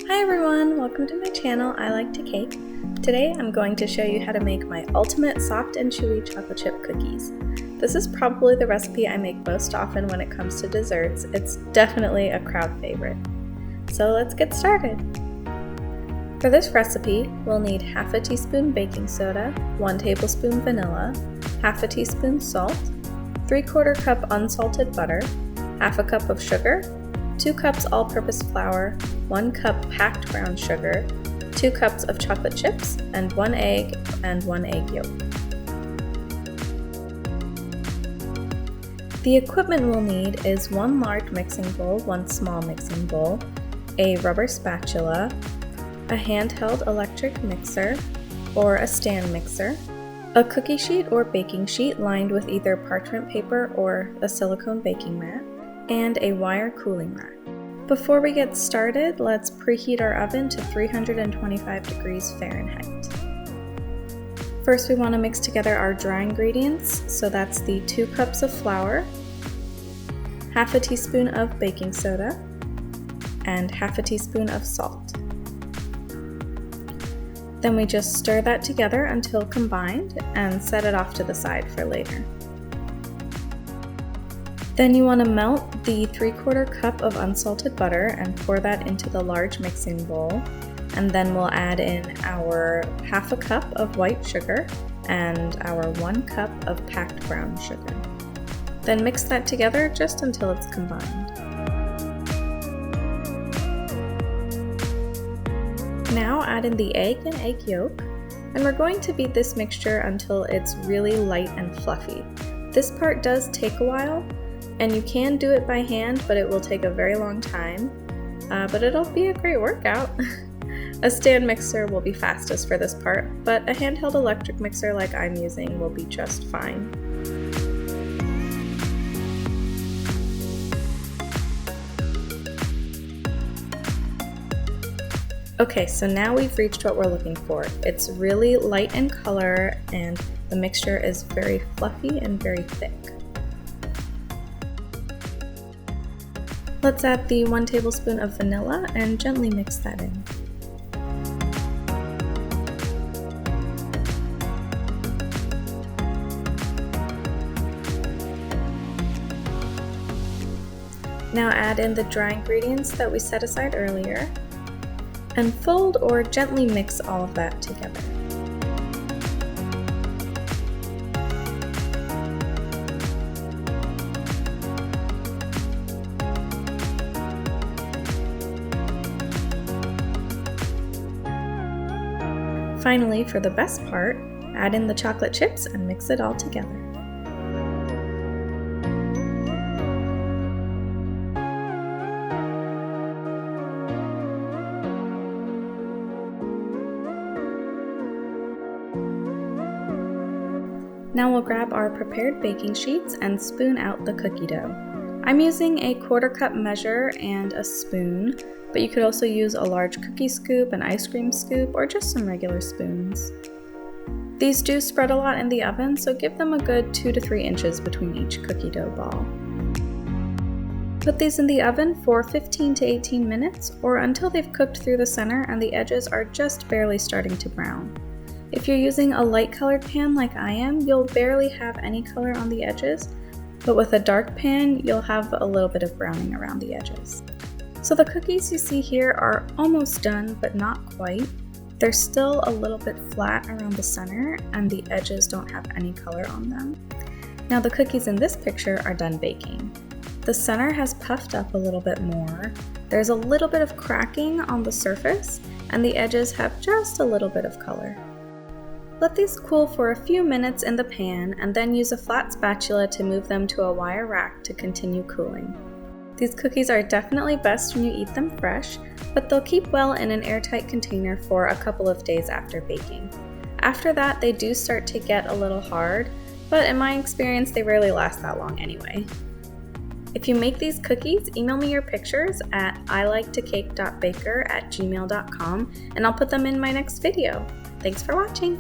Hi everyone, welcome to my channel, I Like to Cake. Today I'm going to show you how to make my ultimate soft and chewy chocolate chip cookies. This is probably the recipe I make most often when it comes to desserts. It's definitely a crowd favorite. So let's get started. For this recipe, we'll need half a teaspoon baking soda, 1 tablespoon vanilla, half a teaspoon salt, 3/4 cup unsalted butter, half a cup of sugar, 2 cups all-purpose flour, 1 cup packed brown sugar, 2 cups of chocolate chips, and 1 egg and 1 egg yolk. The equipment we'll need is 1 large mixing bowl, 1 small mixing bowl, a rubber spatula, a handheld electric mixer or a stand mixer, a cookie sheet or baking sheet lined with either parchment paper or a silicone baking mat, and a wire cooling rack. Before we get started, let's preheat our oven to 325 degrees Fahrenheit. First, we want to mix together our dry ingredients, so that's the 2 cups of flour, half a teaspoon of baking soda, and half a teaspoon of salt. Then we just stir that together until combined and set it off to the side for later. Then you want to melt the 3/4 cup of unsalted butter and pour that into the large mixing bowl. And then we'll add in our half a cup of white sugar and our 1 cup of packed brown sugar. Then mix that together just until it's combined. Now add in the egg and egg yolk, and we're going to beat this mixture until it's really light and fluffy. This part does take a while, and you can do it by hand, but it will take a very long time, but it'll be a great workout. A stand mixer will be fastest for this part, but a handheld electric mixer like I'm using will be just fine. Okay, so now we've reached what we're looking for. It's really light in color and the mixture is very fluffy and very thick. Let's add the 1 tablespoon of vanilla and gently mix that in. Now add in the dry ingredients that we set aside earlier, and fold or gently mix all of that together. Finally, for the best part, add in the chocolate chips and mix it all together. Now we'll grab our prepared baking sheets and spoon out the cookie dough. I'm using a 1/4 cup measure and a spoon, but you could also use a large cookie scoop, an ice cream scoop, or just some regular spoons. These do spread a lot in the oven, so give them a good 2 to 3 inches between each cookie dough ball. Put these in the oven for 15 to 18 minutes, or until they've cooked through the center and the edges are just barely starting to brown. If you're using a light colored pan like I am, you'll barely have any color on the edges, but with a dark pan, you'll have a little bit of browning around the edges. So the cookies you see here are almost done, but not quite. They're still a little bit flat around the center, and the edges don't have any color on them. Now the cookies in this picture are done baking. The center has puffed up a little bit more. There's a little bit of cracking on the surface, and the edges have just a little bit of color. Let these cool for a few minutes in the pan and then use a flat spatula to move them to a wire rack to continue cooling. These cookies are definitely best when you eat them fresh, but they'll keep well in an airtight container for a couple of days after baking. After that, they do start to get a little hard, but in my experience, they rarely last that long anyway. If you make these cookies, email me your pictures at iliketocake.baker@gmail.com and I'll put them in my next video. Thanks for watching!